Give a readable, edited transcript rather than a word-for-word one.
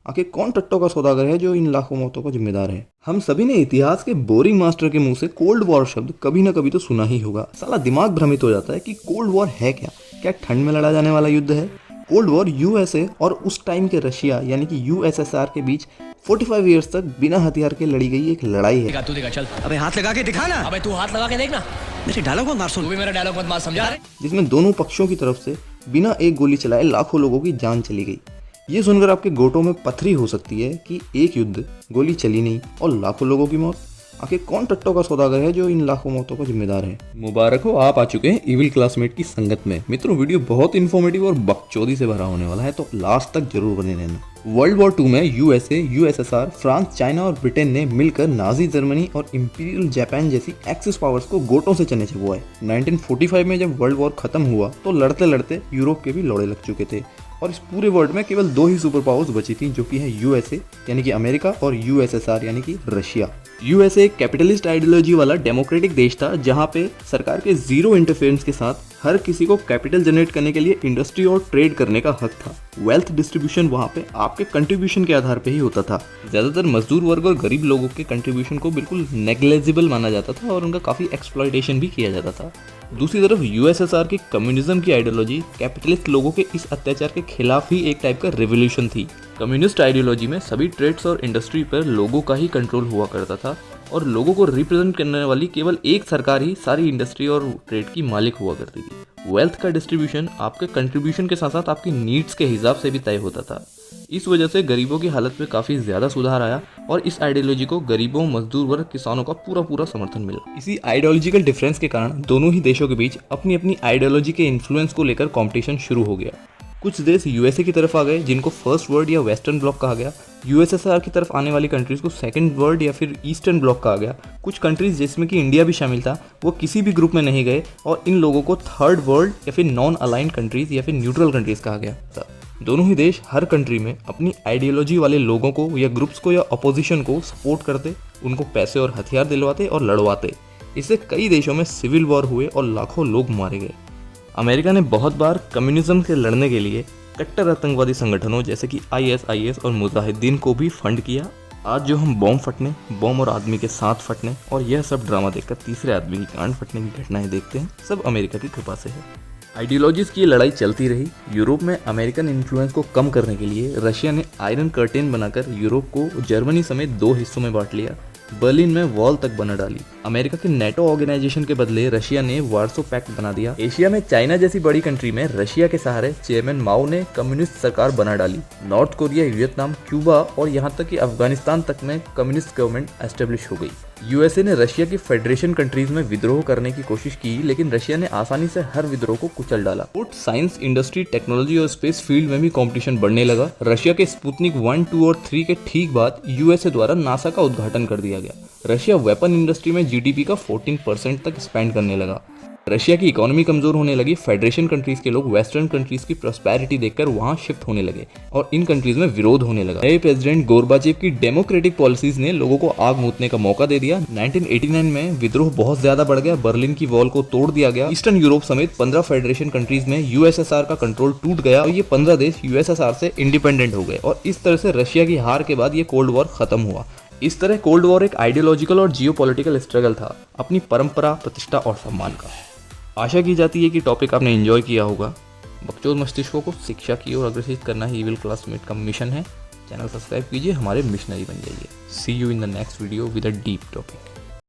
आखिर कौन टट्टों का सौदागर है जो इन लाखों मौतों का जिम्मेदार है? हम सभी ने इतिहास के बोरिंग मास्टर के मुंह से कोल्ड वॉर शब्द कभी ना कभी तो सुना ही होगा। साला दिमाग भ्रमित हो जाता है कि कोल्ड वॉर है क्या? क्या ठंड में लड़ा जाने वाला युद्ध है? कोल्ड वॉर यूएसए और उस टाइम के रशिया यानी कि यूएसएसआर के बीच 45 इयर्स तक बिना हथियार के लड़ी गई एक लड़ाई है। तू दिखा, चल। अबे हाथ लगा के दिखा ना। अबे तू हाथ लगा के देख ना। मेरे डायलॉग मत मार, सुन। तू भी मेरा डायलॉग मत मार, समझा? जिसमें दोनों पक्षों की तरफ से बिना एक गोली चलाए लाखों लोगों की जान चली गई। ये सुनकर आपके गोटों में पथरी हो सकती है कि एक युद्ध, गोली चली नहीं और लाखों लोगों की मौत। आखिर कौन टट्टों का सौदागर है जो इन लाखों मौतों का जिम्मेदार है? मुबारक हो, आप आ चुके हैं इविल क्लासमेट की संगत में। मित्रों, वीडियो बहुत इन्फॉर्मेटिव और बकचोदी से भरा होने वाला है, तो लास्ट तक जरूर बने रहना। वर्ल्ड वॉर 2 में यूएसए, यूएसएसआर, फ्रांस, चाइना और ब्रिटेन ने मिलकर नाजी जर्मनी और इंपीरियल जापान जैसी एक्सिस पावर्स को गोटों से चने चबुआए। 1945 में जब वर्ल्ड वॉर खत्म हुआ तो लड़ते लड़ते यूरोप के भी लोड़े लग चुके थे और इस पूरे वर्ल्ड में केवल 2 ही सुपर पावर्स बची थी, जो कि है यूएसए यानी कि अमेरिका और यूएसएसआर यानी कि रशिया। यूएसए एक कैपिटलिस्ट आइडियोलॉजी वाला डेमोक्रेटिक देश था, जहां पे सरकार के जीरो इंटरफेरेंस के साथ हर किसी को कैपिटल जनरेट करने के लिए इंडस्ट्री और ट्रेड करने का हक था। वेल्थ डिस्ट्रीब्यूशन वहां पे आपके कंट्रीब्यूशन के आधार पे ही होता था। ज्यादातर मजदूर वर्ग और गरीब लोगों के कंट्रीब्यूशन को बिल्कुल नेग्लेजिबल माना जाता था और उनका काफी एक्सप्लॉयटेशन भी किया जाता था। दूसरी तरफ यूएसएसआर की कम्युनिज्म की आइडियोलॉजी कैपिटलिस्ट लोगों के इस अत्याचार के खिलाफ ही एक टाइप का रिवोल्यूशन थी। कम्युनिस्ट आइडियोलॉजी में सभी ट्रेड्स और इंडस्ट्री पर लोगों का ही कंट्रोल हुआ करता था और लोगों को रिप्रेजेंट करने वाली केवल एक सरकार ही सारी इंडस्ट्री और ट्रेड की मालिक हुआ करती थी। वेल्थ का डिस्ट्रीब्यूशन आपके कंट्रीब्यूशन के साथ साथ आपकी नीड्स के हिसाब से भी तय होता था। इस वजह से गरीबों की हालत में काफी ज्यादा सुधार आया और इस आइडियोलॉजी को गरीबों, मजदूर वर्ग, किसानों का पूरा समर्थन मिला। इसी आइडियोलॉजिकल डिफरेंस के कारण दोनों ही देशों के बीच अपनी अपनी आइडियोलॉजी के इन्फ्लुएंस को लेकर कंपटीशन शुरू हो गया। कुछ देश यूएसए की तरफ आ गए जिनको फर्स्ट वर्ल्ड या वेस्टर्न ब्लॉक कहा गया। यूएसएसआर की तरफ आने वाली कंट्रीज को सेकंड वर्ल्ड या फिर ईस्टर्न ब्लॉक कहा गया। कुछ कंट्रीज जिसमें कि इंडिया भी शामिल था, वो किसी भी ग्रुप में नहीं गए और इन लोगों को थर्ड वर्ल्ड या फिर नॉन अलाइंड कंट्रीज या फिर न्यूट्रल कंट्रीज कहा गया था। दोनों ही देश हर कंट्री में अपनी आइडियोलॉजी वाले लोगों को या ग्रुप्स को या अपोजिशन को सपोर्ट करते, उनको पैसे और हथियार दिलवाते और लड़वाते। इससे कई देशों में सिविल वॉर हुए और लाखों लोग मारे गए। अमेरिका ने बहुत बार कम्युनिज्म से लड़ने के लिए कट्टर आतंकवादी संगठनों जैसे कि आईएसआईएस और मुजाहिदीन को भी फंड किया। आज जो हम बॉम्ब फटने, बॉम्ब और आदमी के साथ फटने और यह सब ड्रामा देखकर तीसरे आदमी की कांड फटने की घटनाएं देखते हैं, सब अमेरिका की कृपा से है। आइडियोलॉजीज की लड़ाई चलती रही। यूरोप में अमेरिकन इन्फ्लुएंस को कम करने के लिए रशिया ने आयरन कर्टेन बनाकर यूरोप को जर्मनी समेत 2 हिस्सों में बांट लिया। बर्लिन में वॉल तक बना डाली। अमेरिका के नेटो ऑर्गेनाइजेशन के बदले रशिया ने वार्सो पैक्ट बना दिया। एशिया में चाइना जैसी बड़ी कंट्री में रशिया के सहारे चेयरमैन माओ ने कम्युनिस्ट सरकार बना डाली। नॉर्थ कोरिया, वियतनाम, क्यूबा और यहाँ तक कि अफगानिस्तान तक में कम्युनिस्ट गवर्नमेंट एस्टेब्लिश हो गई। यूएसए ने रशिया की फेडरेशन कंट्रीज में विद्रोह करने की कोशिश की, लेकिन रशिया ने आसानी से हर विद्रोह को कुचल डाला। साइंस, इंडस्ट्री, टेक्नोलॉजी और स्पेस फील्ड में भी कंपटीशन बढ़ने लगा। रशिया के स्पुतनिक 1, 2 और 3 के ठीक बाद यूएसए द्वारा नासा का उद्घाटन कर दिया गया। रशिया वेपन इंडस्ट्री में जीडीपी का 14% तक स्पेंड करने लगा। रशिया की इकोनॉमी कमजोर होने लगी। फेडरेशन कंट्रीज के लोग वेस्टर्न कंट्रीज की प्रॉस्पेरिटी देखकर वहां शिफ्ट होने लगे और इन कंट्रीज में विरोध होने लगा। नए प्रेसिडेंट गोर्बाचेव की डेमोक्रेटिक पॉलिसीज ने लोगों को आग मूतने का मौका दे दिया। 1989 में विद्रोह बहुत ज्यादा बढ़ गया। बर्लिन की वॉल को तोड़ दिया गया। ईस्टर्न यूरोप समेत 15 फेडरेशन कंट्रीज में यूएसएसआर का कंट्रोल टूट गया और ये 15 देश यूएसएसआर से इंडिपेंडेंट हो गए और इस तरह से रशिया की हार के बाद ये कोल्ड वॉर खत्म हुआ। इस तरह कोल्ड वॉर एक आइडियोलॉजिकल और जियोपॉलिटिकल स्ट्रगल था, अपनी परंपरा, प्रतिष्ठा और सम्मान का। आशा की जाती है कि टॉपिक आपने एंजॉय किया होगा। बकचोद मस्तिष्कों को शिक्षा की ओर अग्रसित करना ही इविल क्लासमेट का मिशन है। चैनल सब्सक्राइब कीजिए, हमारे मिशनरी बन जाइए। See you in the next video with a deep topic.